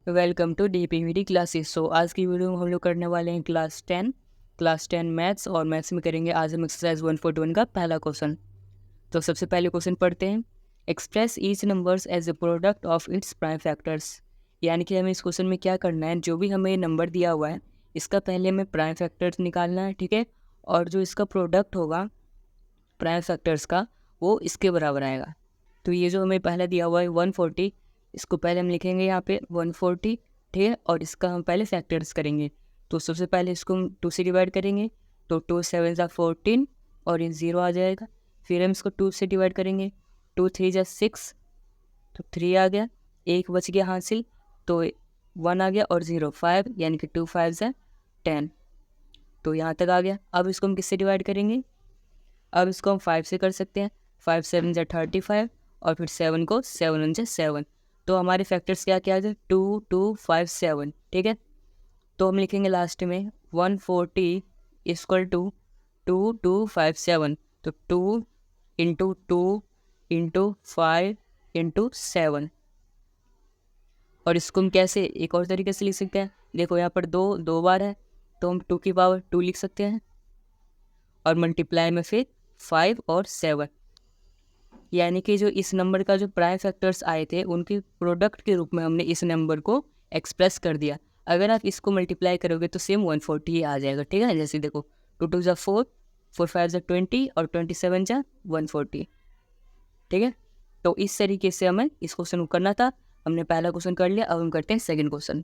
Welcome to DPVD classes. So आज की video में हम लोग करने वाले हैं क्लास 10 मैथ्स, और मैथ्स में करेंगे आज हम एक्सरसाइज 141 का पहला क्वेश्चन। तो सबसे पहले क्वेश्चन पढ़ते हैं। Express each numbers as a product of its prime factors. यानी कि हमें इस क्वेश्चन में क्या करना है, जो भी हमें नंबर दिया हुआ है इसका पहले हमें प्राइम फैक्टर्स निकालना है, ठीक है। और जो इसका प्रोडक्ट होगा प्राइम फैक्टर्स का वो इसके बराबर आएगा। तो ये जो हमें पहले दिया हुआ है 140, इसको पहले हम लिखेंगे यहाँ पे 140, ठीक है। और इसका हम पहले फैक्टर्स करेंगे। तो सबसे पहले इसको हम 2 से डिवाइड करेंगे, तो 2 7 ज़ा 14 और ये 0 आ जाएगा। फिर हम इसको 2 से डिवाइड करेंगे, 2 3 ज़ा 6, तो 3 आ गया, एक बच गया हासिल, तो 1 आ गया और 0 5, यानी कि 2 5 ज़ा 10, तो यहाँ तक आ गया। अब इसको हम किससे डिवाइड करेंगे, अब इसको हम 5 से कर सकते हैं। 5 7 ज़ा 35 और फिर 7 को 7 1 ज़ा 7, तो हमारे फैक्टर्स क्या क्या आ गए 2 2 5 7, ठीक है। तो हम लिखेंगे लास्ट में 140 इक्वल टू 2 2 5 7, तो 2 इंटू 2 इंटू 5 इंटू 7। और इसको हम कैसे एक और तरीके से लिख सकते हैं, देखो यहाँ पर दो बार है, तो हम 2 की पावर 2 लिख सकते हैं, और मल्टीप्लाई में फिर 5 और 7, यानी कि जो इस नंबर का जो प्राइम फैक्टर्स आए थे उनके प्रोडक्ट के रूप में हमने इस नंबर को एक्सप्रेस कर दिया। अगर आप इसको मल्टीप्लाई करोगे तो सेम 140 आ जाएगा, ठीक है। जैसे देखो 2 2 ज़ा 4, 4 5 ज़ा 20 और 27 ज़ा 140, ठीक है। तो इस तरीके से हमें इस क्वेश्चन को करना था। हमने पहला क्वेश्चन कर लिया, अब हम करते हैं सेकेंड क्वेश्चन।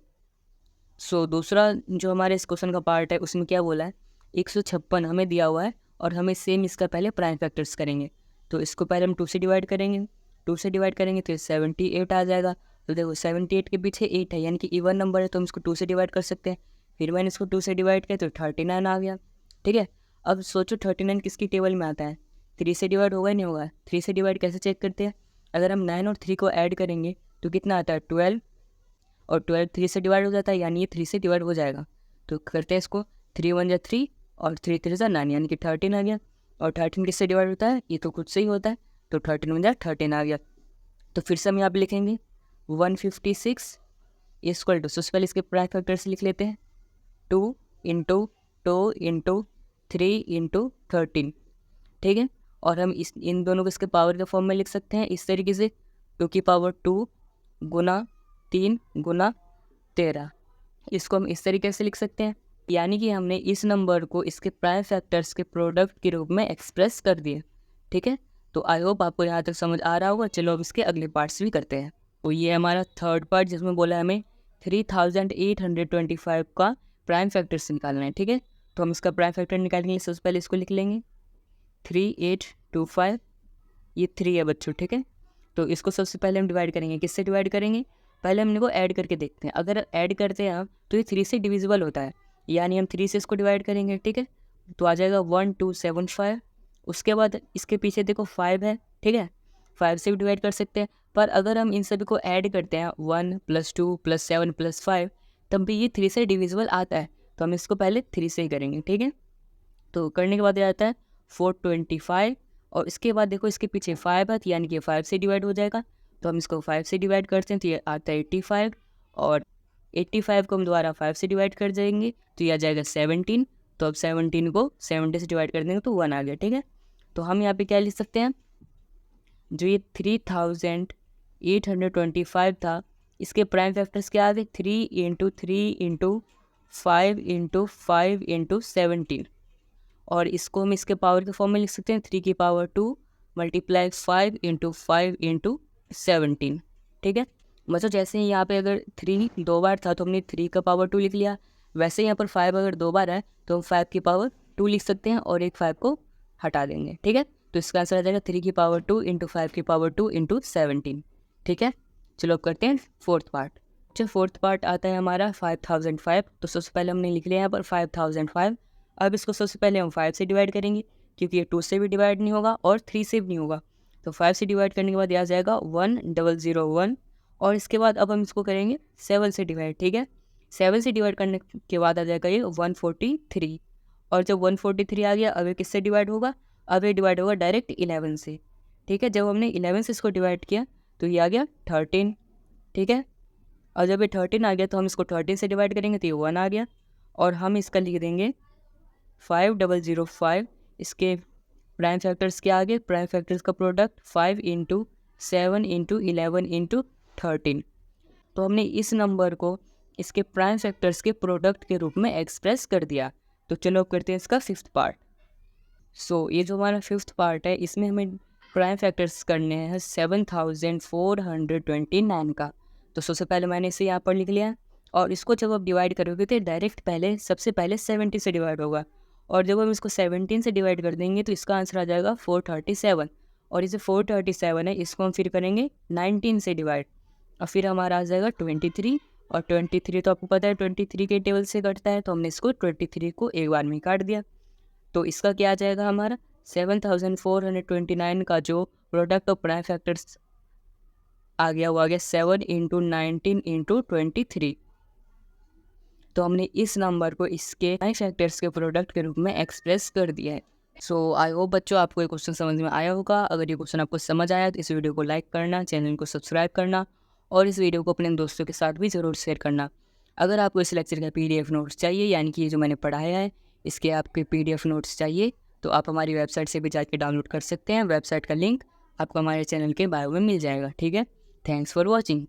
सो दूसरा जो हमारे इस क्वेश्चन का पार्ट है उसमें क्या बोला है, 156 हमें दिया हुआ है और हमें सेम इसका पहले प्राइम फैक्टर्स करेंगे। तो इसको पहले हम 2 से डिवाइड करेंगे, 2 से डिवाइड करेंगे तो 78 आ जाएगा। तो देखो 78 के पीछे 8 है, यानी कि इवन नंबर है, तो हम इसको 2 से डिवाइड कर सकते हैं। फिर मैंने इसको 2 से डिवाइड किया तो 39 आ गया, ठीक है। अब सोचो 39 किसकी टेबल में आता है, 3 से डिवाइड होगा नहीं होगा। 3 से डिवाइड कैसे चेक करते हैं, अगर हम 9 और 3 को ऐड करेंगे तो कितना आता है 12, और 12 3 से डिवाइड हो जाता है, यानी ये 3 से डिवाइड हो जाएगा। तो करते हैं इसको, 3 1 ज़ा 3 और 3 3 ज़ा 9, यानी कि 13 आ गया। और 13 किससे डिवाइड होता है, ये तो खुद से ही होता है, तो 13 1 ज़ा 13 आ गया। तो फिर से हम यहाँ पे लिखेंगे 156 इक्वल टू, सबसे पहले इसके प्राइम फैक्टर्स लिख लेते हैं, 2 इंटू 2 इंटू 3 इंटू 13, ठीक है। और हम इन दोनों को इसके पावर के फॉर्म में लिख सकते हैं इस तरीके से, 2 की पावर 2 गुना 3 गुना 13। इसको हम इस तरीके से लिख सकते हैं, यानी कि हमने इस नंबर को इसके प्राइम फैक्टर्स के प्रोडक्ट के रूप में एक्सप्रेस कर दिया, ठीक है। तो आई होप आपको यहाँ तक समझ आ रहा होगा। चलो अब इसके अगले पार्ट्स भी करते हैं। तो ये हमारा थर्ड पार्ट, जिसमें बोला है हमें 3825 का प्राइम फैक्टर्स निकालना है, ठीक है। तो हम इसका प्राइम फैक्टर निकालने के लिए सबसे पहले इसको लिख लेंगे 3825, ये 3 है बच्चों, ठीक है। तो इसको सबसे पहले हम डिवाइड करेंगे, किससे डिवाइड करेंगे, पहले हम इनको ऐड करके देखते हैं। अगर ऐड करते हैं हम तो ये 3 से डिविजिबल होता है, यानी हम 3 से इसको डिवाइड करेंगे, ठीक है। तो आ जाएगा 1275। उसके बाद इसके पीछे देखो 5 है, ठीक है, 5 से भी डिवाइड कर सकते हैं। पर अगर हम इन सभी को ऐड करते हैं 1 + 2 + 7 + 5, तब भी ये 3 से डिविजिबल आता है, तो हम इसको पहले 3 से ही करेंगे, ठीक है। तो करने के बाद ये आता है 425, और इसके बाद देखो इसके पीछे 5 है, यानी कि 5 से डिवाइड हो जाएगा। तो हम इसको 5 से डिवाइड करते हैं तो ये आता है 85, और 85 को हम दोबारा 5 से डिवाइड कर जाएंगे तो ये आ जाएगा 17। तो अब 17 को 70 से डिवाइड कर देंगे तो 1 आ गया, ठीक है। तो हम यहाँ पे क्या लिख सकते हैं, जो ये 3825 था, इसके प्राइम फैक्टर्स क्या आ गए, 3 इंटू 3 इंटू 5 इंटू 5 इंटू 17, और इसको हम इसके पावर के फॉर्म में लिख सकते हैं 3 की पावर 2 मल्टीप्लाई 5 इंटू 5 इंटू 17, ठीक है। मतलब जैसे ही यहाँ पे अगर 3 2 बार था तो हमने 3 का पावर 2 लिख लिया, वैसे यहाँ पर 5 अगर 2 बार है तो हम 5 की पावर 2 लिख सकते हैं और एक 5 को हटा देंगे, ठीक है। तो इसका आंसर आ जाएगा 3 की पावर 2 इंटू 5 की पावर 2 इंटू 17, ठीक है। चलो अब करते हैं फोर्थ पार्ट। अच्छा, फोर्थ पार्ट आता है हमारा 5005। तो सबसे पहले हमने लिख लिया यहाँ पर 5005। अब इसको सबसे पहले हम 5 से डिवाइड करेंगे, क्योंकि ये 2 से भी डिवाइड नहीं होगा और 3 से भी नहीं होगा। तो 5 से डिवाइड करने के बाद यह आ जाएगा 1001, और इसके बाद अब हम इसको करेंगे 7 से डिवाइड, ठीक है। 7 से डिवाइड करने के बाद आ जाएगा ये 143, और जब 143 आ गया अब ये किससे डिवाइड होगा, अब ये डिवाइड होगा डायरेक्ट 11 से, ठीक है। जब हमने 11 से इसको डिवाइड किया तो ये आ गया 13, ठीक है। और जब ये 13 आ गया तो हम इसको 13 से डिवाइड करेंगे तो ये 1 आ गया, और हम इसका लिख देंगे 5005। इसके प्राइम फैक्टर्स के आगे प्राइम फैक्टर्स का प्रोडक्ट 5 इंटू 7 इंटू 11 इंटू 13। तो हमने इस नंबर को इसके प्राइम फैक्टर्स के प्रोडक्ट के रूप में एक्सप्रेस कर दिया। तो चलो अब करते हैं इसका फिफ्थ पार्ट। ये जो हमारा फिफ्थ पार्ट है इसमें हमें प्राइम फैक्टर्स करने हैं 7429 का। तो सबसे पहले मैंने इसे यहाँ पर लिख लिया, और इसको जब आप डिवाइड करोगे तो डायरेक्ट सबसे पहले 70 से डिवाइड होगा, और जब हम इसको 17 से डिवाइड कर देंगे तो इसका आंसर आ जाएगा 437। और इसे 437 है, इसको हम फिर करेंगे 19 से डिवाइड, और फिर हमारा आ जाएगा 23। और 23 तो आपको पता है 23 के टेबल से कटता है, तो हमने इसको 23 को एक बार में काट दिया। तो इसका क्या आ जाएगा, हमारा 7429 का जो प्रोडक्ट ऑफ प्राइम फैक्टर्स आ गया वो आ गया 7 इंटू 19 इंटू 23। तो हमने इस नंबर को इसके प्राइम फैक्टर्स के प्रोडक्ट के रूप में एक्सप्रेस कर दिया है। आई होप बच्चों आपको ये क्वेश्चन समझ में आया होगा। अगर ये क्वेश्चन आपको समझ आया तो इस वीडियो को लाइक करना, चैनल को सब्सक्राइब करना, और इस वीडियो को अपने दोस्तों के साथ भी ज़रूर शेयर करना। अगर आपको इस लेक्चर का PDF नोट्स चाहिए, यानी कि ये जो मैंने पढ़ाया है इसके आपके PDF नोट्स चाहिए, तो आप हमारी वेबसाइट से भी जाके डाउनलोड कर सकते हैं। वेबसाइट का लिंक आपको हमारे चैनल के बायो में मिल जाएगा। ठीक है, थैंक्स फॉर वॉचिंग।